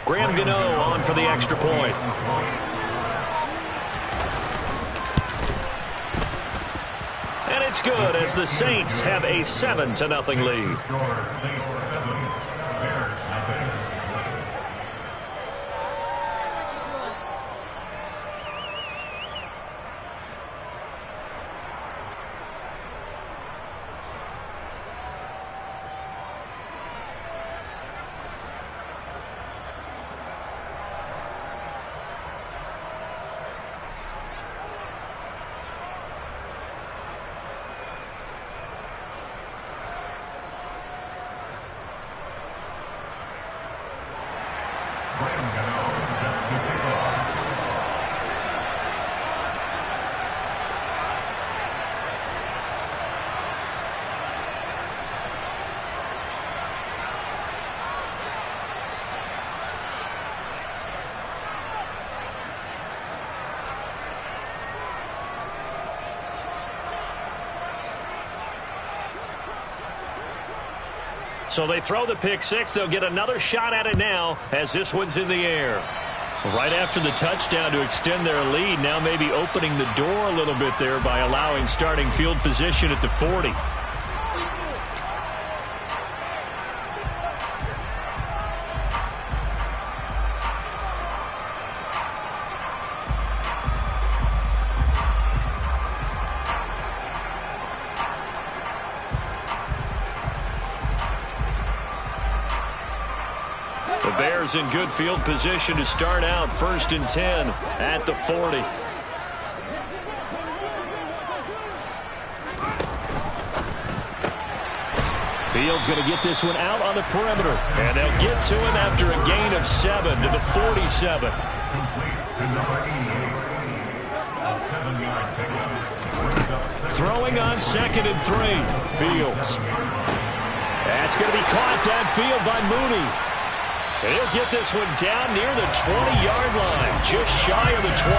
Graham Gano on for the extra point. And it's good as the Saints have a 7-0 lead. So they throw the pick six. They'll get another shot at it now as this one's in the air. Right after the touchdown to extend their lead, now maybe opening the door a little bit there by allowing starting field position at the 40. In good field position to start out 1st and 10 at the 40. Fields going to get this one out on the perimeter, and they'll get to him after a gain of 7 to the 47. Throwing on 2nd and 3. Fields. That's going to be caught downfield by Mooney. He'll get this one down near the 20-yard line, just shy of the 20.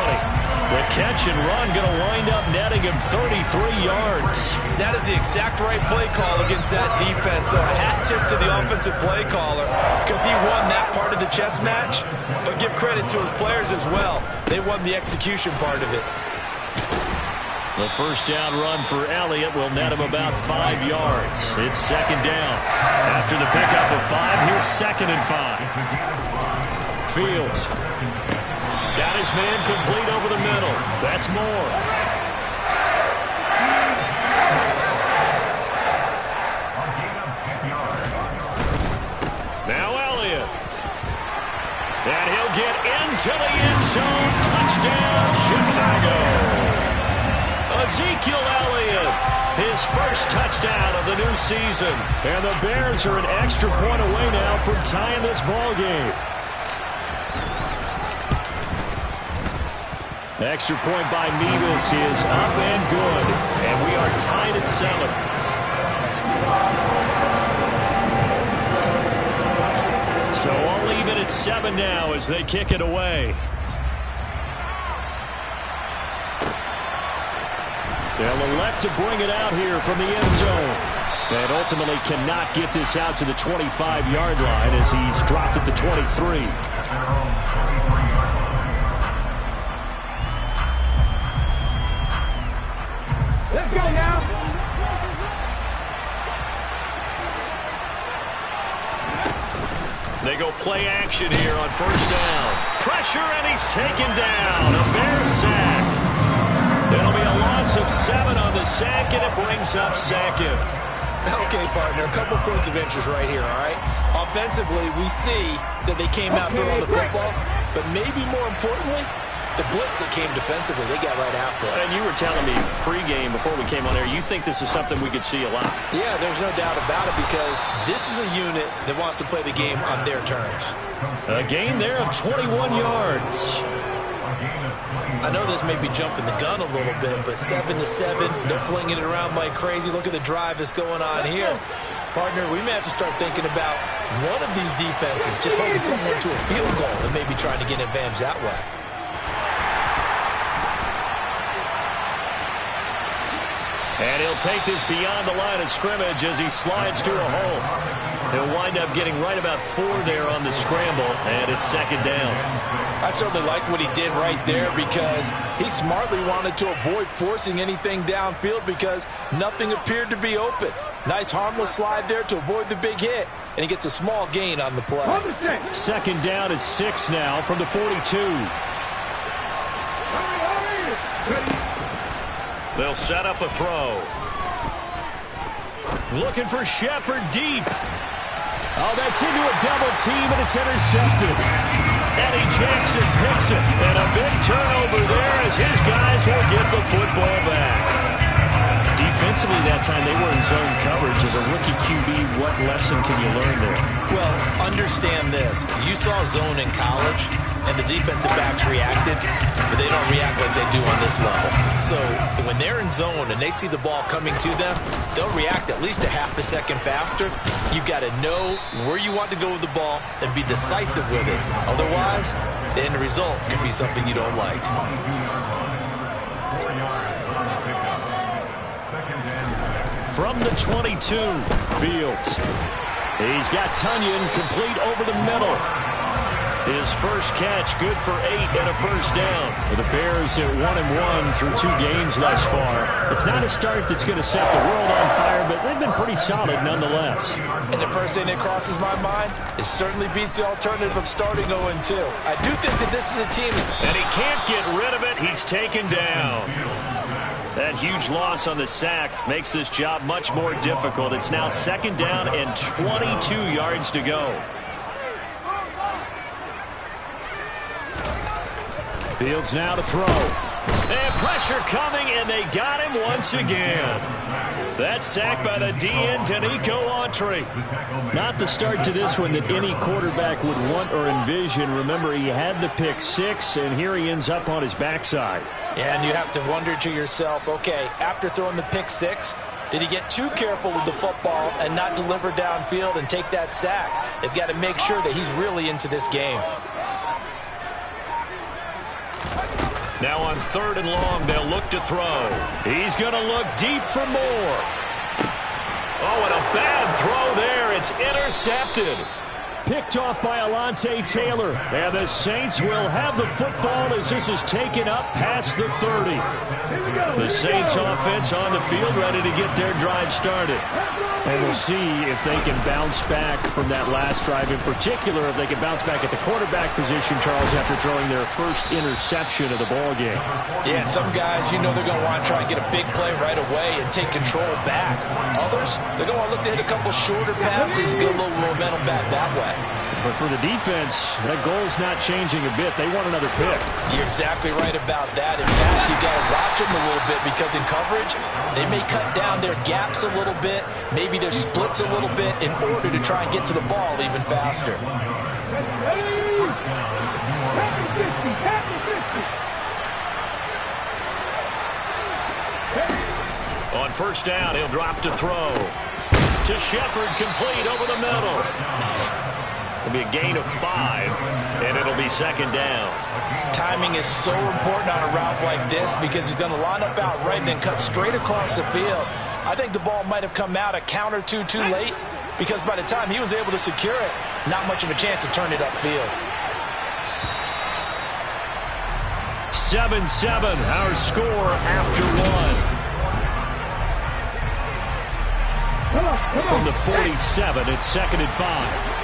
The catch and run going to wind up netting him 33 yards. That is the exact right play call against that defense. So a hat tip to the offensive play caller because he won that part of the chess match. But give credit to his players as well. They won the execution part of it. The first down run for Elliott will net him about 5 yards. It's 2nd down. After the pickup of 5, here's 2nd and 5. Fields. Got his man complete over the middle. That's more. Now Elliott. And he'll get into the end zone. Touchdown, Chicago. Ezekiel Elliott, his first touchdown of the new season. And the Bears are an extra point away now from tying this ball game. Extra point by Nevis is up and good. And we are tied at 7. So all even at 7 now as they kick it away. They'll elect to bring it out here from the end zone. And ultimately cannot get this out to the 25-yard line as he's dropped at the 23. Let's go now. They go play action here on 1st down. Pressure, and he's taken down. A Bear sack. It'll be a loss of 7 on the sack, and it brings up 2nd. Okay, partner, a couple points of interest right here, all right? Offensively, we see that they came out throwing the football, but maybe more importantly, the blitz that came defensively, they got right after it. And you were telling me pregame before we came on air, you think this is something we could see a lot. Yeah, there's no doubt about it because this is a unit that wants to play the game on their terms. A gain there of 21 yards. I know this may be jumping the gun a little bit, but 7-7, they're flinging it around like crazy. Look at the drive that's going on here. Partner, we may have to start thinking about one of these defenses just holding someone to a field goal and maybe trying to get an advantage that way. And he'll take this beyond the line of scrimmage as he slides to a hole. He'll wind up getting right about 4 there on the scramble, and it's second down. I certainly like what he did right there because he smartly wanted to avoid forcing anything downfield because nothing appeared to be open. Nice harmless slide there to avoid the big hit, and he gets a small gain on the play. Second down at 6 now from the 42. They'll set up a throw. Looking for Shepard deep. Oh, that's into a double team, and it's intercepted. Eddie Jackson picks it, and a big turnover there as his guys will get the football back. Defensively that time, they were in zone coverage. As a rookie QB, what lesson can you learn there? Well, understand this. You saw zone in college, and the defensive backs reacted, but they don't react like they do on this level. So when they're in zone and they see the ball coming to them, they'll react at least a half a second faster. You've got to know where you want to go with the ball and be decisive with it. Otherwise, the end result can be something you don't like. From the 22, Fields. He's got Tunyon complete over the middle. His first catch good for 8 and a first down. With the Bears at 1-1 through 2 games thus far. It's not a start that's going to set the world on fire, but they've been pretty solid nonetheless. And the first thing that crosses my mind, it certainly beats the alternative of starting 0-2. I do think that this is a team. And he can't get rid of it. He's taken down. That huge loss on the sack makes this job much more difficult. It's now second down and 22 yards to go. Fields now to throw. And pressure coming, and they got him once again. That sack by the DN, Danico Autry. Not the start to this one that any quarterback would want or envision. Remember, he had the pick 6, and here he ends up on his backside. Yeah, and you have to wonder to yourself, okay, after throwing the pick 6, did he get too careful with the football and not deliver downfield and take that sack? They've got to make sure that he's really into this game. Now on 3rd and long, they'll look to throw. He's going to look deep for more. Oh, and a bad throw there. It's intercepted. Picked off by Alontae Taylor. And the Saints will have the football as this is taken up past the 30. The Saints offense on the field ready to get their drive started. And we'll see if they can bounce back from that last drive. In particular, if they can bounce back at the quarterback position, Charles, after throwing their first interception of the ballgame. Yeah, and some guys, you know they're going to want to try and get a big play right away and take control back. Others, they're going to want to look to hit a couple shorter passes, get a little momentum back that way. But for the defense, that goal's not changing a bit. They want another pick. You're exactly right about that. In fact, you've got to watch them a little bit because in coverage, they may cut down their gaps a little bit, maybe their splits a little bit in order to try and get to the ball even faster. On first down, he'll drop to throw. To Shepard, complete over the middle. It'll be a gain of 5, and it'll be second down. Timing is so important on a route like this because he's going to line up out right and then cut straight across the field. I think the ball might have come out a count or two too late because by the time he was able to secure it, not much of a chance to turn it upfield. 7-7, our score after 1. From the 47, it's second and 5.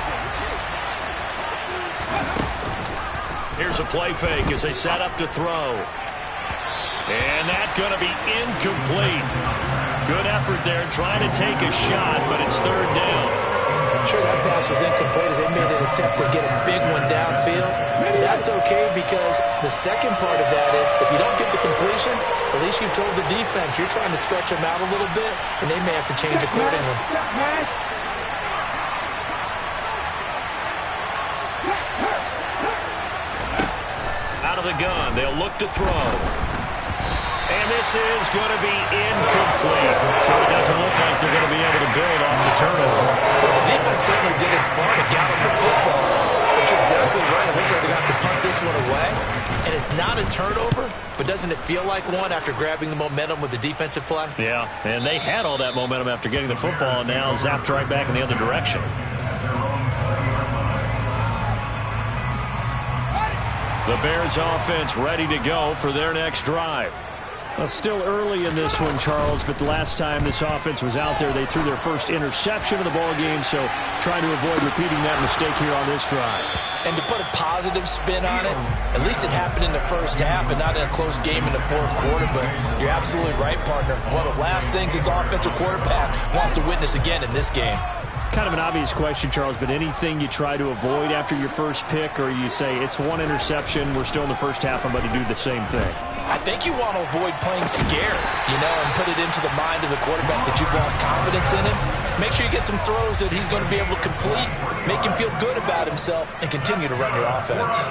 Here's a play fake as they set up to throw. And that's going to be incomplete. Good effort there trying to take a shot, but it's third down. I'm sure that pass was incomplete as they made an attempt to get a big one downfield. But that's okay because the second part of that is if you don't get the completion, at least you've told the defense you're trying to stretch them out a little bit, and they may have to change accordingly. Out of the gun, they'll look to throw. And this is going to be incomplete. So it doesn't look like they're going to be able to build off the turnover. Well, the defense certainly did its part to gallop the football. But you're exactly right. It looks like they're going to have to punt this one away. And it's not a turnover, but doesn't it feel like one after grabbing the momentum with the defensive play? Yeah, and they had all that momentum after getting the football, and now zapped right back in the other direction. The Bears offense ready to go for their next drive. Well, still early in this one, Charles, but the last time this offense was out there, they threw their first interception of the ball game, so trying to avoid repeating that mistake here on this drive. And to put a positive spin on it, at least it happened in the first half and not in a close game in the fourth quarter, but you're absolutely right, partner. One of the last things this offensive quarterback wants to witness again in this game. Kind of an obvious question, Charles, but anything you try to avoid after your first pick, or you say it's one interception, we're still in the first half, I'm going to do the same thing? I think you want to avoid playing scared, and put it into the mind of the quarterback that you've lost confidence in him. Make sure you get some throws that he's going to be able to complete, make him feel good about himself, and continue to run your offense.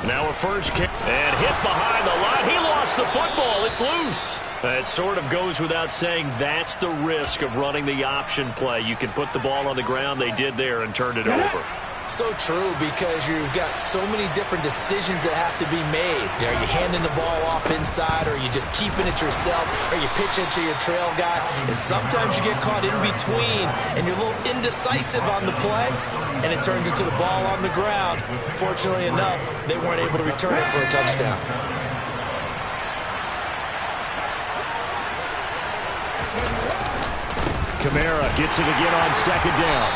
Now a first kick, and hit behind the line. He lost the football. It's loose. It sort of goes without saying that's the risk of running the option play. You can put the ball on the ground. They did there and turned it over. So true, because you've got so many different decisions that have to be made. Are you handing the ball off inside, or are you just keeping it yourself, or you pitch it to your trail guy? And sometimes you get caught in between, and you're a little indecisive on the play, and it turns into the ball on the ground. Fortunately enough, they weren't able to return it for a touchdown. Kamara gets it again on second down.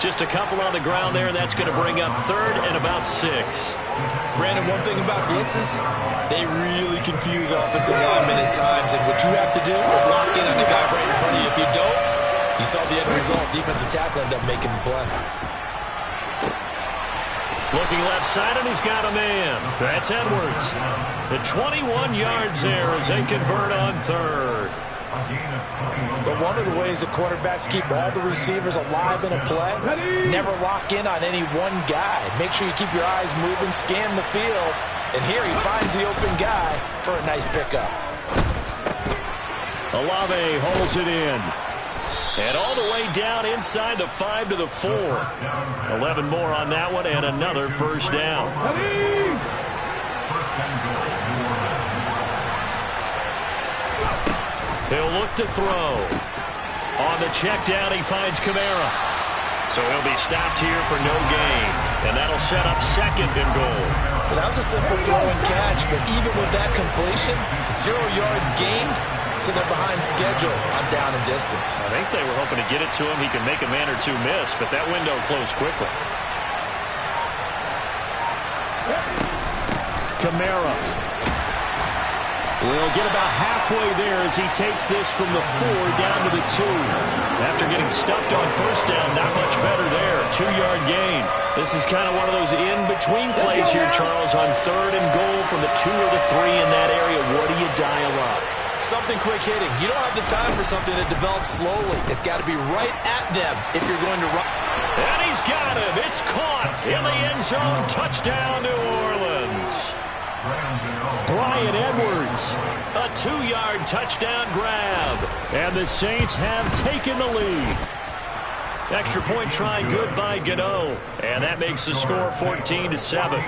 Just a couple on the ground there, and that's going to bring up third and about 6. Brandon, one thing about blitzes, they really confuse offensive linemen at times, and what you have to do is lock in on the guy right in front of you. If you don't, you saw the end result. Defensive tackle ended up making the play. Looking left side, and he's got a man. That's Edwards. The 21 yards there as they convert on third. But one of the ways that quarterbacks keep all the receivers alive in a play, never lock in on any one guy. Make sure you keep your eyes moving, scan the field, and here he finds the open guy for a nice pickup. Olave holds it in. And all the way down inside the 5 to the 4. 11 more on that one, and another first down. He'll look to throw. On the check down, he finds Kamara. So he'll be stopped here for no gain. And that'll set up second and goal. Well, that was a simple throw and catch, but even with that completion, 0 yards gained, so they're behind schedule on down and distance. I think they were hoping to get it to him. He could make a man or two miss, but that window closed quickly. Kamara will get about halfway there as he takes this from the 4 down to the 2. After getting stuffed on first down, not much better there. 2-yard gain. This is kind of one of those in-between plays here, Charles, on third and goal from the 2 or the 3 in that area. What do you dial up? Something quick hitting. You don't have the time for something that develops slowly. It's got to be right at them if you're going to run. And he's got him. It's caught in the end zone. Touchdown, New Orleans. Bryan Edwards, a 2-yard touchdown grab. And the Saints have taken the lead. Extra point try good by Gano. And that makes the score 14-7.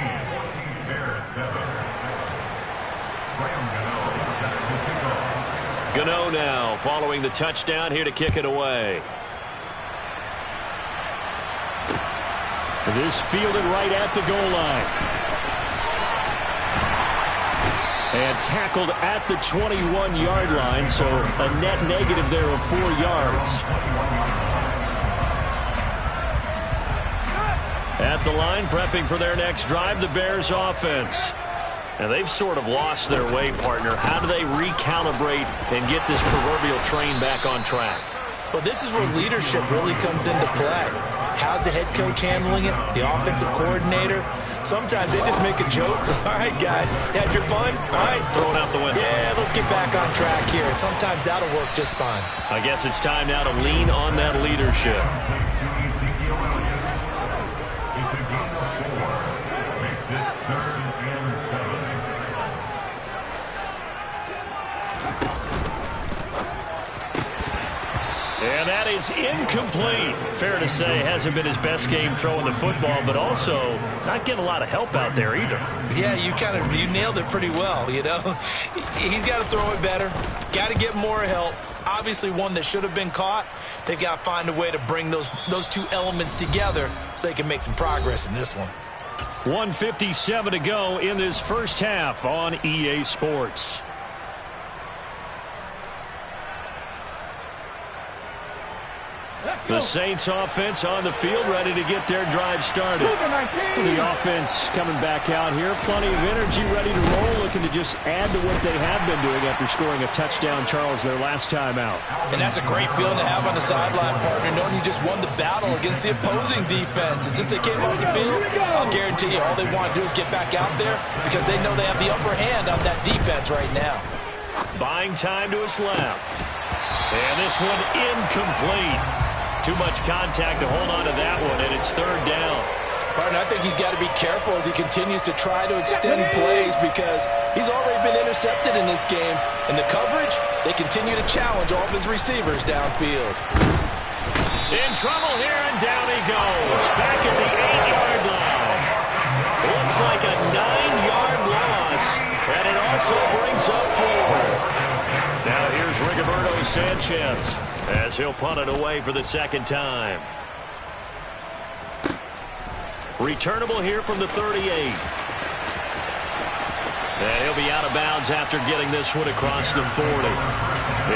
Gano now following the touchdown here to kick it away. This fielded right at the goal line. And tackled at the 21-yard line, so a net negative there of 4 yards. At the line, prepping for their next drive, the Bears offense. And they've sort of lost their way, partner. How do they recalibrate and get this proverbial train back on track? Well, this is where leadership really comes into play. How's the head coach handling it? The offensive coordinator? Sometimes they just make a joke. All right, guys, had your fun? All right. Throw it out the window. Yeah, let's get back on track here. And sometimes that'll work just fine. I guess it's time now to lean on that leadership. And that is incomplete. Fair to say, hasn't been his best game throwing the football, but also not getting a lot of help out there either. Yeah, you nailed it pretty well, you know. He's got to throw it better. Got to get more help. Obviously one that should have been caught. They've got to find a way to bring those two elements together so they can make some progress in this one. 1:57 to go in this first half on EA Sports. The Saints offense on the field, ready to get their drive started. The offense coming back out here. Plenty of energy, ready to roll, looking to just add to what they have been doing after scoring a touchdown, Charles, their last time out. And that's a great feeling to have on the sideline, partner, knowing you just won the battle against the opposing defense. And since they came off the field, I'll guarantee you all they want to do is get back out there because they know they have the upper hand on that defense right now. Buying time to his left. And this one incomplete. Too much contact to hold on to that one, and it's third down. Partner, I think he's got to be careful as he continues to try to extend plays because he's already been intercepted in this game. And the coverage, they continue to challenge all of his receivers downfield. In trouble here, and down he goes. Back at the 8-yard line. Looks like a 9-yard loss, and it also brings up forward. Now here's Rigoberto Sanchez as he'll punt it away for the second time. Returnable here from the 38. And he'll be out of bounds after getting this one across the 40.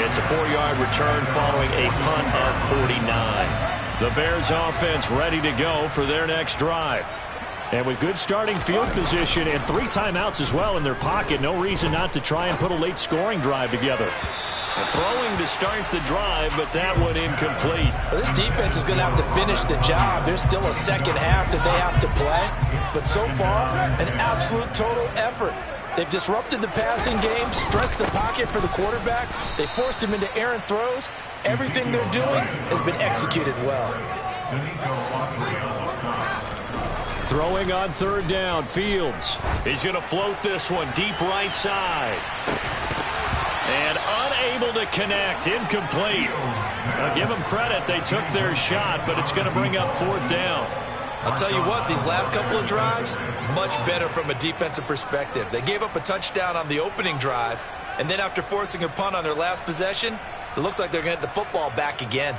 It's a 4-yard return following a punt of 49. The Bears offense ready to go for their next drive. And with good starting field position and 3 timeouts as well in their pocket, no reason not to try and put a late scoring drive together. Throwing to start the drive, but that one incomplete. Well, this defense is going to have to finish the job. There's still a second half that they have to play. But so far, an absolute total effort. They've disrupted the passing game, stressed the pocket for the quarterback. They forced him into errant throws. Everything they're doing has been executed well. Throwing on third down, Fields. He's going to float this one deep right side. And unable to connect, incomplete. I'll give them credit, they took their shot, but it's going to bring up fourth down. I'll tell you what, these last couple of drives, much better from a defensive perspective. They gave up a touchdown on the opening drive, and then after forcing a punt on their last possession, it looks like they're going to get the football back again.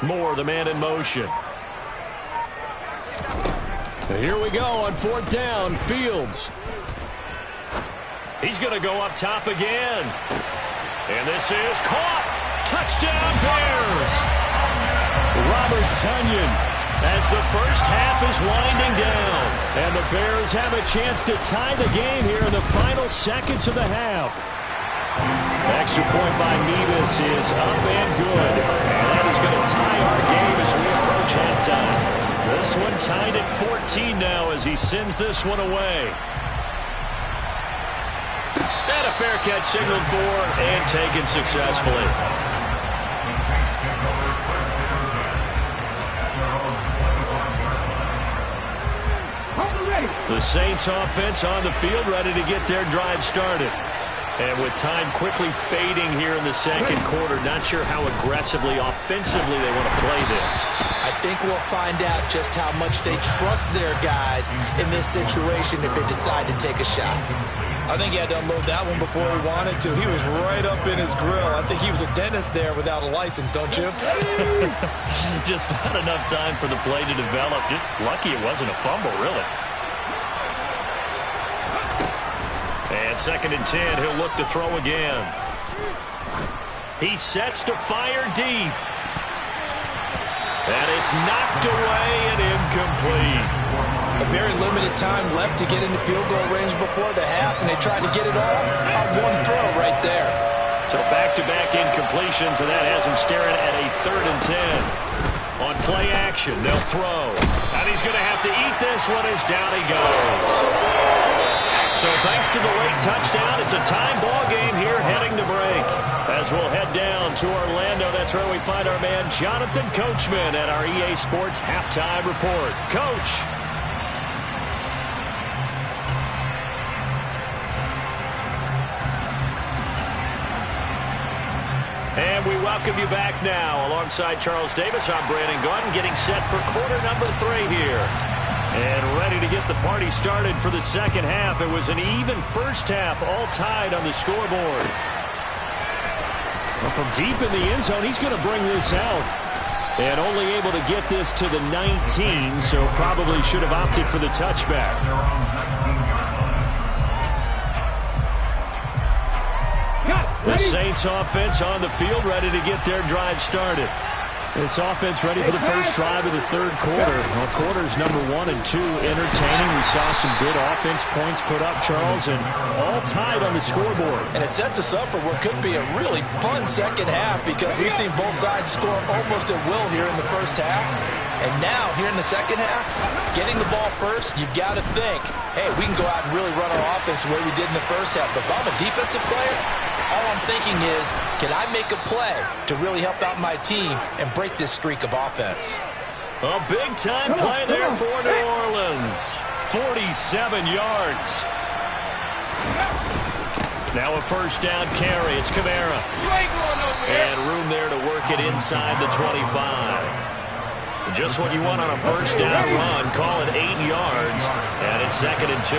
Moore, the man in motion. And here we go on fourth down. Fields. He's going to go up top again. And this is caught. Touchdown, Bears. Robert Tonyan as the first half is winding down. And the Bears have a chance to tie the game here in the final seconds of the half. Extra point by Nevis is up and good. And that is going to tie our game as we approach halftime. This one tied at 14 now as he sends this one away. And a fair catch signaled for and taken successfully. The Saints offense on the field ready to get their drive started. And with time quickly fading here in the second quarter, not sure how aggressively, offensively they want to play this. I think we'll find out just how much they trust their guys in this situation if they decide to take a shot. I think he had to unload that one before he wanted to. He was right up in his grill. I think he was a dentist there without a license, don't you? Just not enough time for the play to develop. Just lucky it wasn't a fumble, really. And 2nd and 10, he'll look to throw again. He sets to fire deep. And it's knocked away and incomplete. A very limited time left to get into field goal range before the half, and they tried to get it all on one throw right there. So back-to-back incompletions, and that has him staring at a 3rd and 10. On play action. They'll throw. And he's going to have to eat this one as down he goes. So thanks to the late touchdown, it's a tie ball game here heading to break. As we'll head down to Orlando, that's where we find our man Jonathan Coachman at our EA Sports Halftime Report. Coach. And we welcome you back now. Alongside Charles Davis, I'm Brandon Gordon, getting set for quarter number 3 here. And ready to get the party started for the second half. It was an even first half, all tied on the scoreboard. Well, from deep in the end zone, he's going to bring this out. And only able to get this to the 19, so probably should have opted for the touchback. The Saints offense on the field, ready to get their drive started. This offense ready for the first drive of the third quarter. Well, quarters number 1 and 2 entertaining. We saw some good offense points put up, Charles, and all tied on the scoreboard. And it sets us up for what could be a really fun second half because we've seen both sides score almost at will here in the first half. And now, here in the second half, getting the ball first, you've got to think, hey, we can go out and really run our offense the way we did in the first half. But if I'm a defensive player, all I'm thinking is, can I make a play to really help out my team and break this streak of offense? A big-time play there for New Orleans. 47 yards. Now a first down carry. It's Kamara. And room there to work it inside the 25. Just what you want on a first down run. Call it 8 yards. And it's 2nd and 2.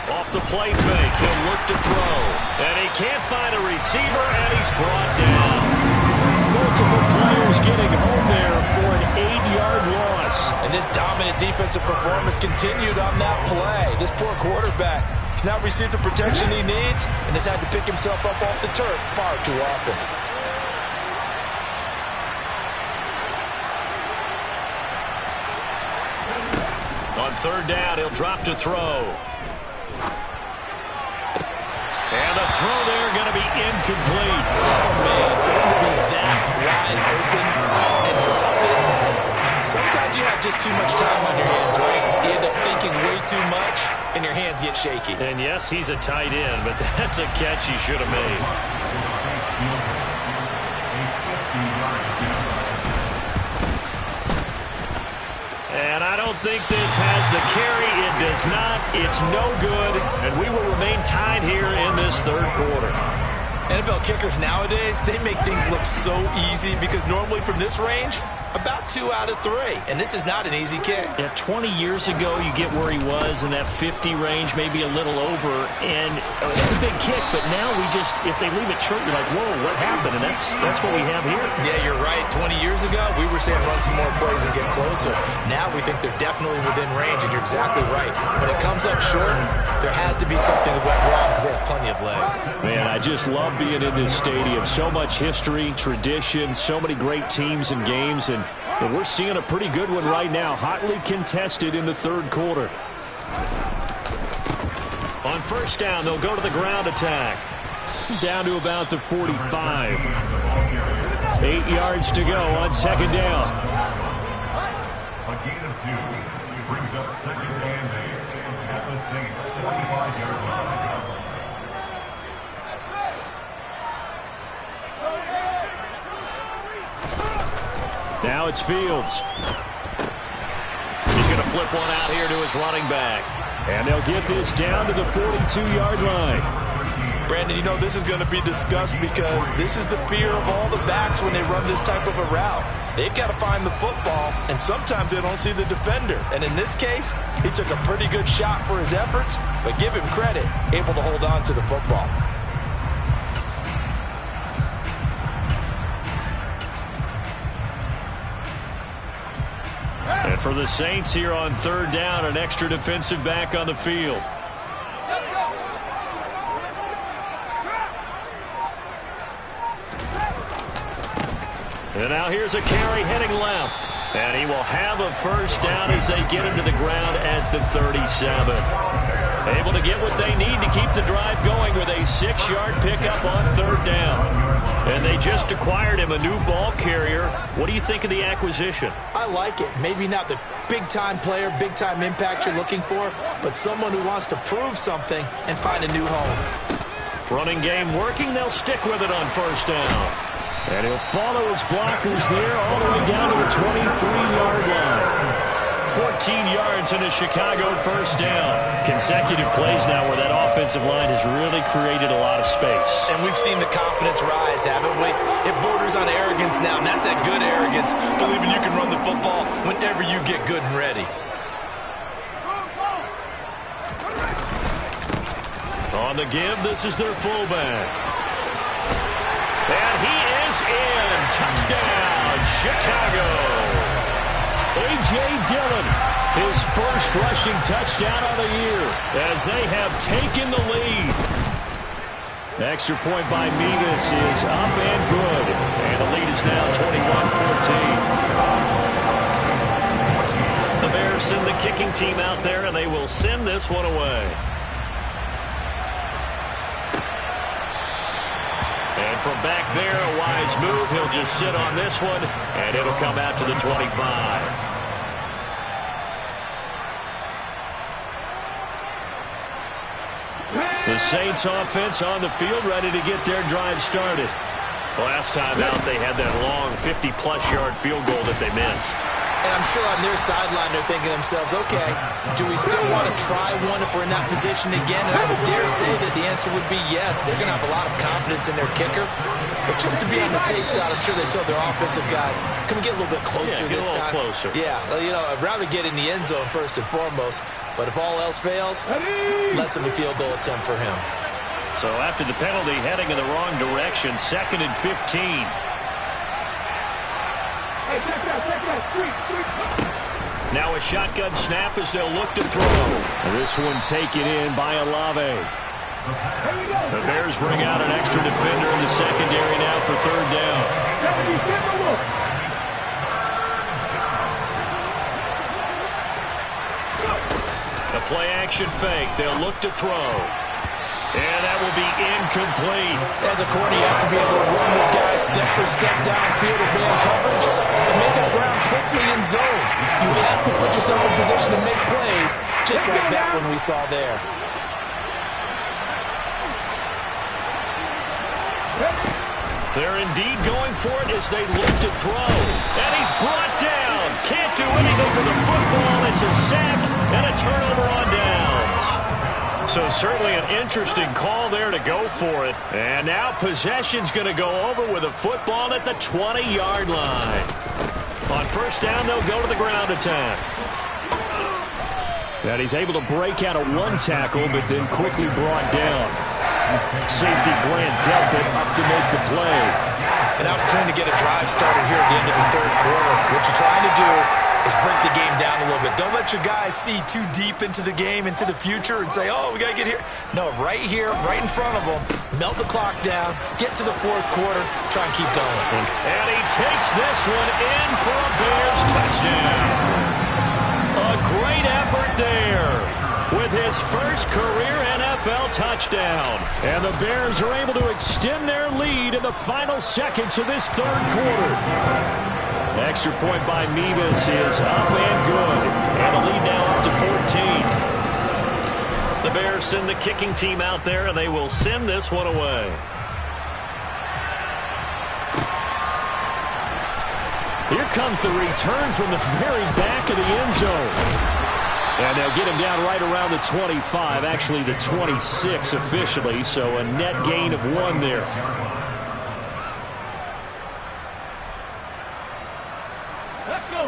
Off the play fake, he'll look to throw. And he can't find a receiver, and he's brought down. Multiple players getting home there for an 8-yard loss. And this dominant defensive performance continued on that play. This poor quarterback has not received the protection he needs and has had to pick himself up off the turf far too often. On third down, he'll drop to throw. And the throw there going to be incomplete. Oh, man, for him to be that wide open and drop it. Sometimes you have just too much time on your hands, right? You end up thinking way too much, and your hands get shaky. And yes, he's a tight end, but that's a catch he should have made. And I don't think this has the carry. It does not. It's no good. And we will remain tied here in this third quarter. NFL kickers nowadays, they make things look so easy because normally from this range, about 2 out of 3. And this is not an easy kick. Yeah, 20 years ago, you get where he was in that 50 range, maybe a little over. And it's a big kick, but now we just, if they leave it short, you're like, whoa, what happened? And that's what we have here. Yeah, you're right. 20 years ago, we were saying run some more plays and get closer. Now we think they're definitely within range, and you're exactly right. When it comes up short, there has to be something that went wrong because they have plenty of legs. Man, I just love being in this stadium. So much history, tradition, so many great teams and games, and we're seeing a pretty good one right now. Hotly contested in the third quarter. On first down, they'll go to the ground attack. Down to about the 45. 8 yards to go on second down. A gain of 2 brings up second and 8 at the Saints' 25-yard line. Now it's Fields. He's going to flip one out here to his running back. And they'll get this down to the 42-yard line. Brandon, you know this is going to be discussed because this is the fear of all the backs when they run this type of a route. They've got to find the football, and sometimes they don't see the defender. And in this case, he took a pretty good shot for his efforts, but give him credit, able to hold on to the football. And for the Saints here on third down, an extra defensive back on the field. And now here's a carry heading left. And he will have a first down as they get him to the ground at the 37. Able to get what they need to keep the drive going with a 6-yard pickup on third down. And they just acquired him a new ball carrier. What do you think of the acquisition? I like it. Maybe not the big-time player, big-time impact you're looking for, but someone who wants to prove something and find a new home. Running game working. They'll stick with it on first down. And he'll follow his blockers there all the way down to the 23-yard line. 14 yards and a Chicago first down. Consecutive plays now where that offensive line has really created a lot of space. And we've seen the confidence rise, haven't we? It borders on arrogance now, and that's that good arrogance, believing you can run the football whenever you get good and ready. On the give, this is their fullback. And he is in. Touchdown, Chicago. A.J. Dillon, his first rushing touchdown of the year as they have taken the lead. Extra point by Mevis is up and good. And the lead is now 21-14. The Bears send the kicking team out there, and they will send this one away. And from back there, a wise move. He'll just sit on this one, and it'll come out to the 25. The Saints offense on the field, ready to get their drive started. Last time out, they had that long 50-plus yard field goal that they missed. And I'm sure on their sideline they're thinking to themselves, okay, do we still want to try one if we're in that position again? And I would dare say that the answer would be yes. They're going to have a lot of confidence in their kicker. But just to be on the safe side, I'm sure they told their offensive guys, can we get a little bit closer this time? Closer. Yeah, you know, I'd rather get in the end zone first and foremost. But if all else fails, less of a field goal attempt for him. So after the penalty, heading in the wrong direction, 2nd and 15. Now a shotgun snap as they'll look to throw. This one taken in by Olave. The Bears bring out an extra defender in the secondary now for third down. A play-action fake. They'll look to throw. And that will be incomplete. As a corner, you have to be able to run with guys step for step downfield of man coverage and make up ground quickly in zone. You have to put yourself in position to make plays, just like that one we saw there. They're indeed going for it as they look to throw. And he's brought down. Can't do anything with the football. It's a sack and a turnover on downs. So certainly an interesting call there to go for it. And now possession's going to go over with a football at the 20-yard line. On first down, they'll go to the ground attack. And he's able to break out of one tackle, but then quickly brought down. Safety Grant dealt it up to make the play. An opportunity to get a drive started here at the end of the third quarter. What you're trying to do is break the game down a little bit. Don't let your guys see too deep into the game, into the future, and say, oh, we got to get here. No, right here, right in front of them, melt the clock down, get to the fourth quarter, try and keep going. And he takes this one in for a Bears touchdown. A great effort there with his first career NFL touchdown. And the Bears are able to extend their lead in the final seconds of this third quarter. Extra point by Mevis is up and good. And the lead now up to 14. The Bears send the kicking team out there, and they will send this one away. Here comes the return from the very back of the end zone. And they'll get him down right around the 25, actually the 26 officially, so a net gain of 1 there.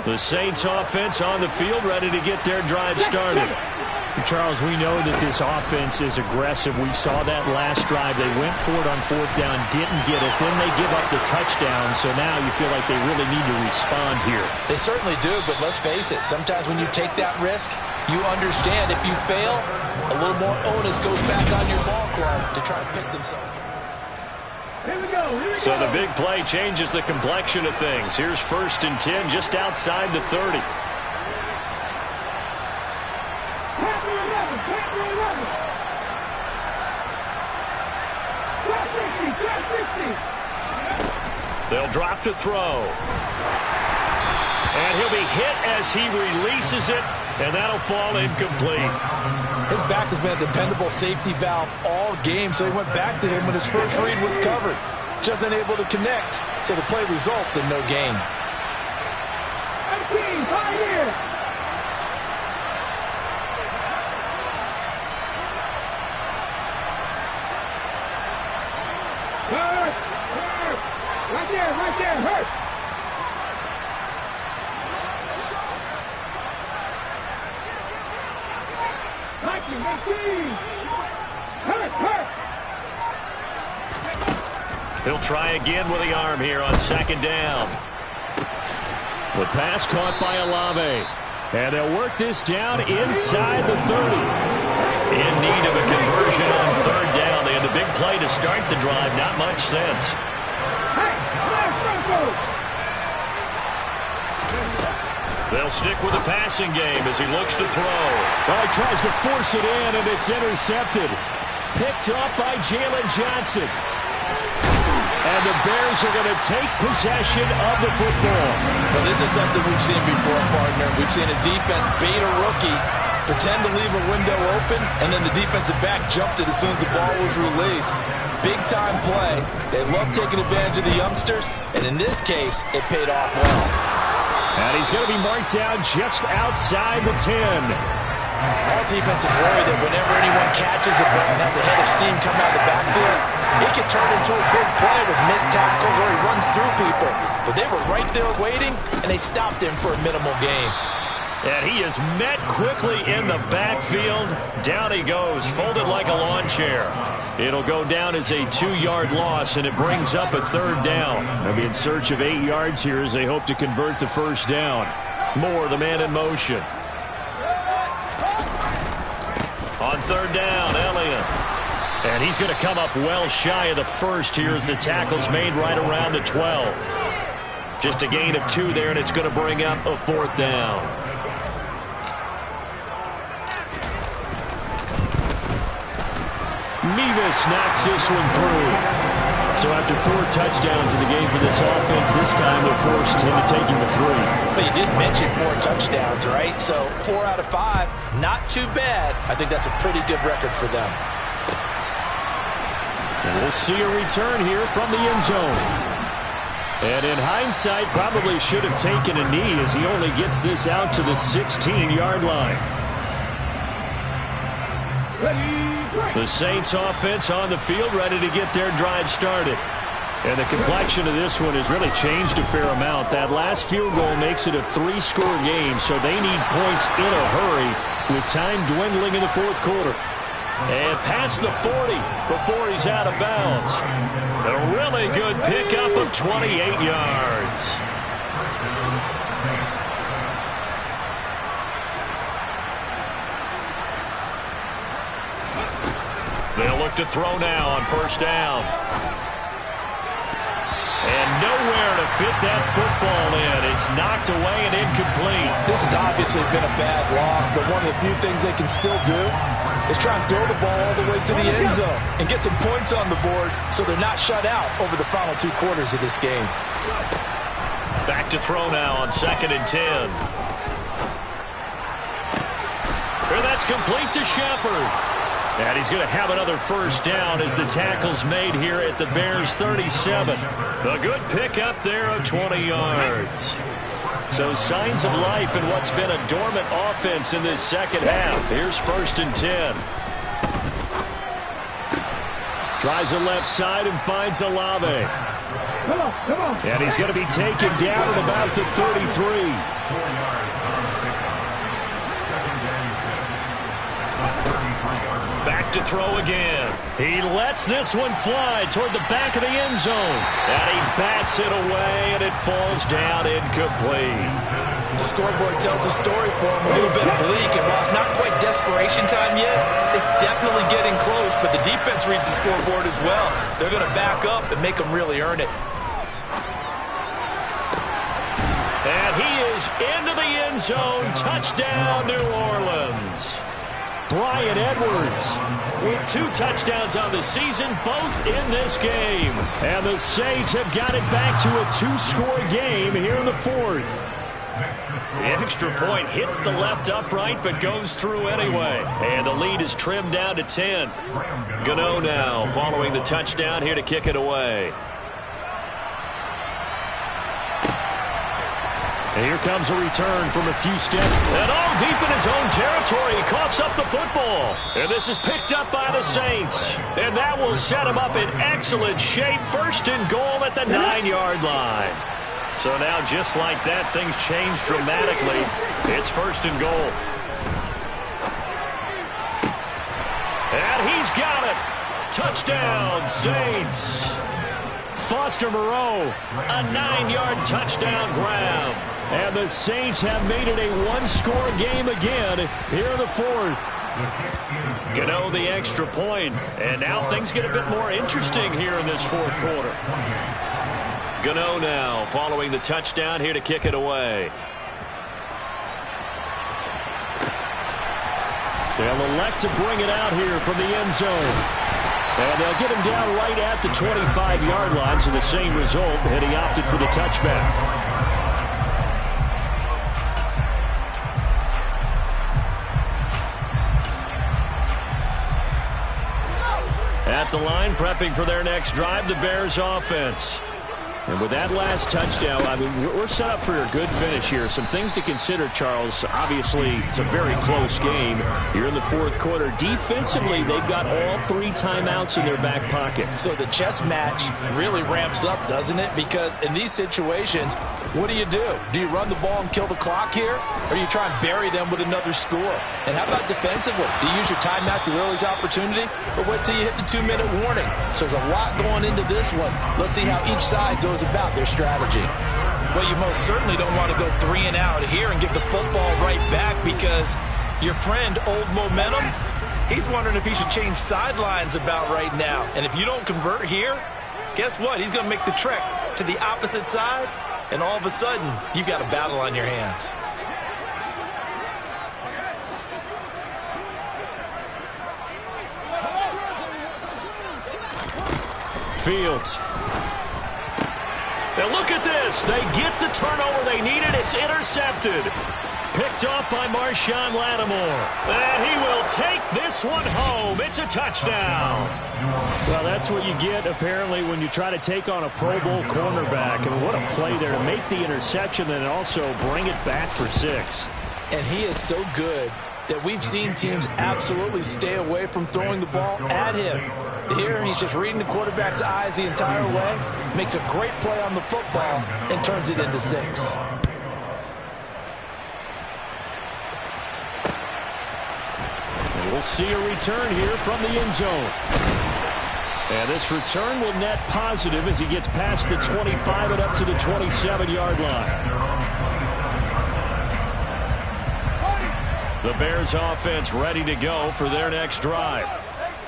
The Saints offense on the field, ready to get their drive started. Charles, we know that this offense is aggressive. We saw that last drive. They went for it on fourth down, didn't get it. Then they give up the touchdown, so now you feel like they really need to respond here. They certainly do, but let's face it. Sometimes when you take that risk, you understand if you fail, a little more onus goes back on your ball club to try to pick themselves. So the big play changes the complexion of things. Here's 1st and 10 just outside the 30. They'll drop to throw. And he'll be hit as he releases it, and that'll fall incomplete. His back has been a dependable safety valve all game, so he went back to him when his first read was covered. Just unable to connect, so the play results in no gain. Right there, hurt. Hurt. He'll try again with the arm here on 2nd down. The pass caught by Olave. And they'll work this down inside the 30. In need of a conversion on 3rd down. They had the big play to start the drive. Not much sense. They'll stick with the passing game as he looks to throw. Well, he tries to force it in, and it's intercepted. Picked up by Jalen Johnson. And the Bears are going to take possession of the football. Well, this is something we've seen before, partner. We've seen a defense bait a rookie, pretend to leave a window open, and then the defensive back jumped it as soon as the ball was released. Big-time play. They love taking advantage of the youngsters, and in this case, it paid off well. And he's going to be marked down just outside the 10. All defenses worry that whenever anyone catches the ball and has a head of steam coming out of the backfield, it can turn into a big play with missed tackles or he runs through people. But they were right there waiting, and they stopped him for a minimal gain. And he is met quickly in the backfield. Down he goes, folded like a lawn chair. It'll go down as a 2-yard loss, and it brings up a 3rd down. They'll be in search of 8 yards here as they hope to convert the 1st down. Moore, the man in motion. On 3rd down, Elliott. And he's going to come up well shy of the 1st here as the tackle's made right around the 12. Just a gain of 2 there, and it's going to bring up a 4th down. Mevis knocks this one through. So after 4 touchdowns in the game for this offense, this time they're forced into taking the 3. But you did mention 4 touchdowns, right? So 4 out of 5, not too bad. I think that's a pretty good record for them. And we'll see a return here from the end zone. And in hindsight, probably should have taken a knee as he only gets this out to the 16-yard line. The Saints offense on the field, ready to get their drive started. And the complexion of this one has really changed a fair amount. That last field goal makes it a 3-score game, so they need points in a hurry with time dwindling in the 4th quarter. And past the 40 before he's out of bounds. A really good pickup of 28 yards. They'll look to throw now on 1st down. And nowhere to fit that football in. It's knocked away and incomplete. This has obviously been a bad loss, but one of the few things they can still do is try and throw the ball all the way to the end zone and get some points on the board so they're not shut out over the final 2 quarters of this game. Back to throw now on 2nd and 10. And that's complete to Shepard. And he's going to have another 1st down as the tackle's made here at the Bears' 37. A good pickup there of 20 yards. So signs of life in what's been a dormant offense in this 2nd half. Here's 1st and 10. Tries the left side and finds Olave. Come on. And he's going to be taken down at about the 33. Back to throw again. He lets this one fly toward the back of the end zone. And he bats it away, and it falls down incomplete. The scoreboard tells a story for him, a little bit bleak, and while it's not quite desperation time yet, It's definitely getting close, but the defense reads the scoreboard as well. They're going to back up and make them really earn it. And he is into the end zone. Touchdown, New Orleans. Bryan Edwards with 2 touchdowns on the season, both in this game. And the Saints have got it back to a 2-score game here in the 4th. The extra point hits the left upright but goes through anyway. And the lead is trimmed down to 10. Gano now following the touchdown here to kick it away. And here comes a return from a few steps. And all deep in his own territory. He coughs up the football. And this is picked up by the Saints. And that will set him up in excellent shape. 1st and goal at the 9-yard line. So now just like that, things change dramatically. It's 1st and goal. And he's got it. Touchdown, Saints. Foster Moreau, a 9-yard touchdown grab. And the Saints have made it a 1-score game again here in the 4th. Gano the extra point. And now things get a bit more interesting here in this 4th quarter. Gano now following the touchdown here to kick it away. They'll elect to bring it out here from the end zone. And they'll get him down right at the 25-yard line, so the same result, and he opted for the touchback. At the line, prepping for their next drive, the Bears offense. And with that last touchdown, I mean, we're set up for a good finish here. Some things to consider, Charles. Obviously, it's a very close game. You're in the 4th quarter. Defensively, they've got all 3 timeouts in their back pocket. So the chess match really ramps up, doesn't it? Because in these situations, what do? Do you run the ball and kill the clock here? Or do you try and bury them with another score? And how about defensively? Do you use your timeouts as early as opportunity? Or wait till you hit the 2-minute warning? So there's a lot going into this one. Let's see how each side goes about their strategy. Well, you most certainly don't want to go 3 and out here and get the football right back, because your friend, Old Momentum, he's wondering if he should change sidelines about right now. And if you don't convert here, guess what? He's going to make the trek to the opposite side, and all of a sudden, you've got a battle on your hands. Fields. And look at this. They get the turnover they needed. It's intercepted. Picked off by Marshawn Lattimore. And he will take this one home. It's a touchdown. Well, that's what you get, apparently, when you try to take on a Pro Bowl cornerback. And what a play there to make the interception and also bring it back for 6. And he is so good that we've seen teams absolutely stay away from throwing the ball at him. Here, he's just reading the quarterback's eyes the entire way, makes a great play on the football, and turns it into 6. And we'll see a return here from the end zone. And this return will net positive as he gets past the 25 and up to the 27-yard line. The Bears offense ready to go for their next drive.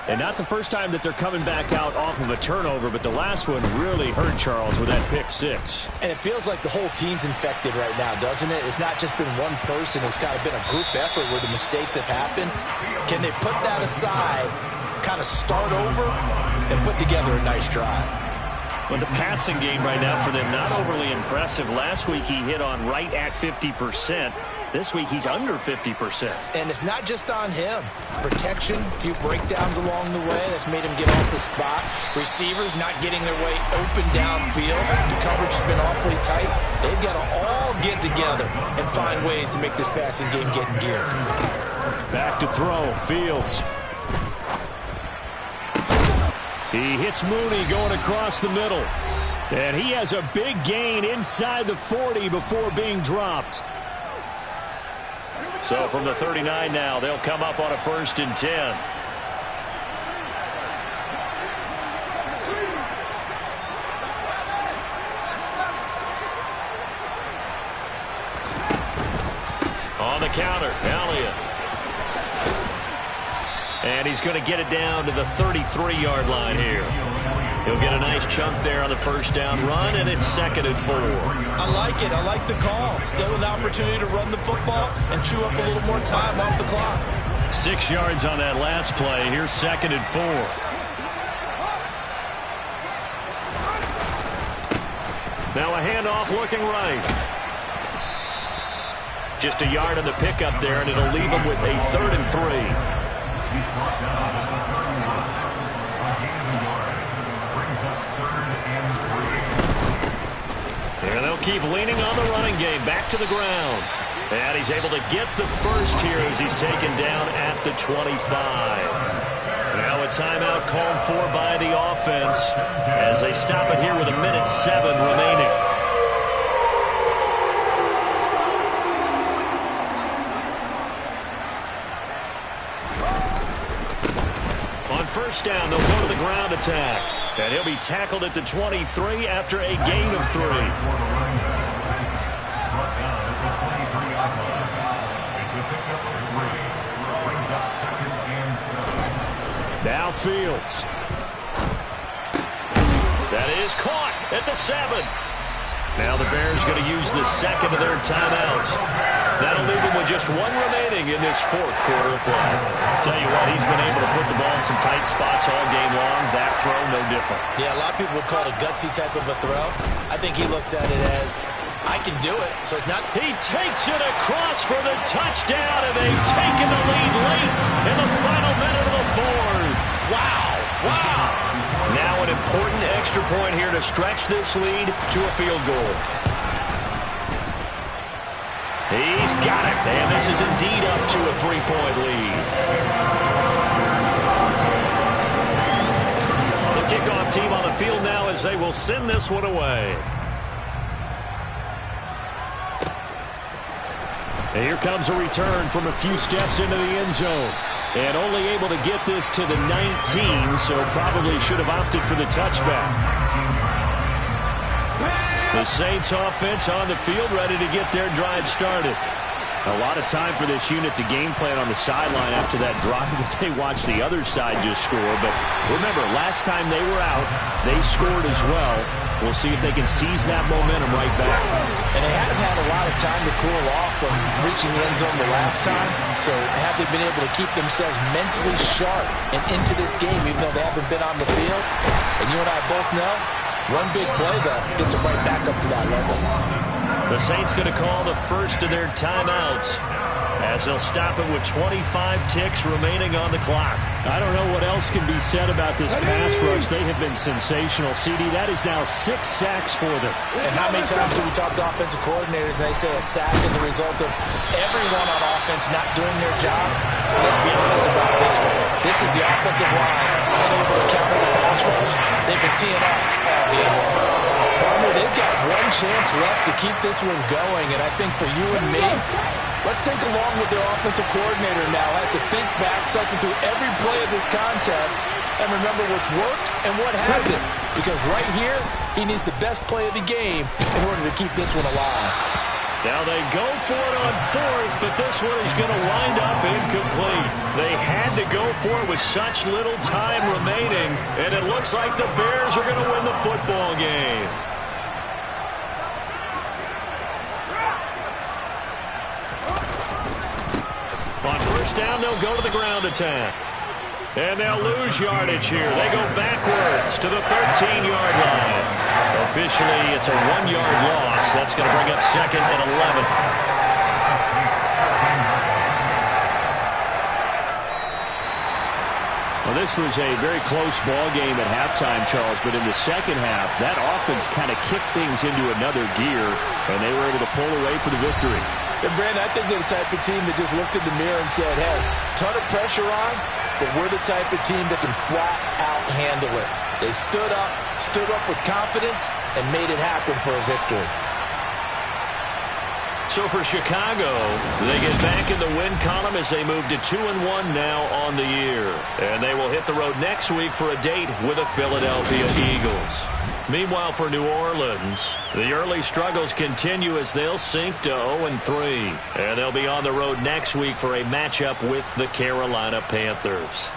And not the first time that they're coming back out off of a turnover, but the last one really hurt Charles with that pick 6. And it feels like the whole team's infected right now, doesn't it? It's not just been one person. It's kind of been a group effort where the mistakes have happened. Can they put that aside, kind of start over, and put together a nice drive? But the passing game right now for them, not overly impressive. Last week he hit on right at 50%. This week he's under 50%. And it's not just on him. Protection, a few breakdowns along the way. That's made him get off the spot. Receivers not getting their way open downfield. The coverage has been awfully tight. They've got to all get together and find ways to make this passing game get in gear. Back to throw. Fields. He hits Mooney going across the middle. And he has a big gain inside the 40 before being dropped. So from the 39 now, they'll come up on a 1st and 10. On the counter, Elliott. And he's going to get it down to the 33-yard line here. He'll get a nice chunk there on the first down run, and it's 2nd and 4. I like it. I like the call. Still an opportunity to run the football and chew up a little more time off the clock. 6 yards on that last play. Here's 2nd and 4. Now a handoff looking right. Just a yard on the pickup there, and it'll leave him with a 3rd and 3. He's brought down at the 31. A gain of a yard. Brings up 3rd and 3. And they'll keep leaning on the running game. Back to the ground. And he's able to get the first here as he's taken down at the 25. Now a timeout called for by the offense as they stop it here with 1:07 remaining. On first down, they'll go to the ground attack. And he'll be tackled at the 23 after a gain of 3. Now Fields. That is caught at the 7. Now the Bears going to use the second of their timeouts. That'll leave them with just 1 remaining in this 4th quarter of play. Tell you what, he's been able to put the ball in some tight spots all game long. That throw, no different. Yeah, a lot of people would call it a gutsy type of a throw. I think he looks at it as, I can do it. So it's not. He takes it across for the touchdown, and they've taken the lead late in the final minute of the 4th. Wow. Wow. Now an important extra point here to stretch this lead to a field goal. He's got it, and this is indeed up to a 3-point lead. The kickoff team on the field now as they will send this one away. And here comes a return from a few steps into the end zone. And only able to get this to the 19, so probably should have opted for the touchback. The Saints offense on the field, ready to get their drive started. A lot of time for this unit to game plan on the sideline after that drive that they watched the other side just score. But remember, last time they were out, they scored as well. We'll see if they can seize that momentum right back. And they haven't had a lot of time to cool off from reaching the end zone the last time. So have they been able to keep themselves mentally sharp and into this game, even though they haven't been on the field? And you and I both know, one big play, though, gets them right back up to that level. The Saints going to call the first of their timeouts as they'll stop it with 25 ticks remaining on the clock. I don't know what else can be said about this pass rush. They have been sensational. CD, that is now 6 sacks for them. And how many times do we talk to offensive coordinators and they say a sack is a result of everyone on offense not doing their job? Let's be honest about this one. This is the offensive line unable to counter the pass rush. They've been teeing up all game long. They've got one chance left to keep this one going, and I think for you and me, let's think along with their offensive coordinator now as to think back, cycle through every play of this contest, and remember what's worked and what hasn't. Because right here, he needs the best play of the game in order to keep this one alive. Now they go for it on 4th, but this one is going to wind up incomplete. They had to go for it with such little time remaining, and it looks like the Bears are going to win the football game. On first down, they'll go to the ground attack. And they'll lose yardage here. They go backwards to the 13-yard line. Officially, it's a 1-yard loss. That's going to bring up 2nd and 11. Well, this was a very close ball game at halftime, Charles, but in the second half, that offense kind of kicked things into another gear, and they were able to pull away for the victory. And Brandon, I think they're the type of team that just looked in the mirror and said, hey, ton of pressure on, but we're the type of team that can flat out handle it. They stood up with confidence, and made it happen for a victory. So for Chicago, they get back in the win column as they move to 2-1 now on the year. And they will hit the road next week for a date with the Philadelphia Eagles. Meanwhile, for New Orleans, the early struggles continue as they'll sink to 0-3. And they'll be on the road next week for a matchup with the Carolina Panthers.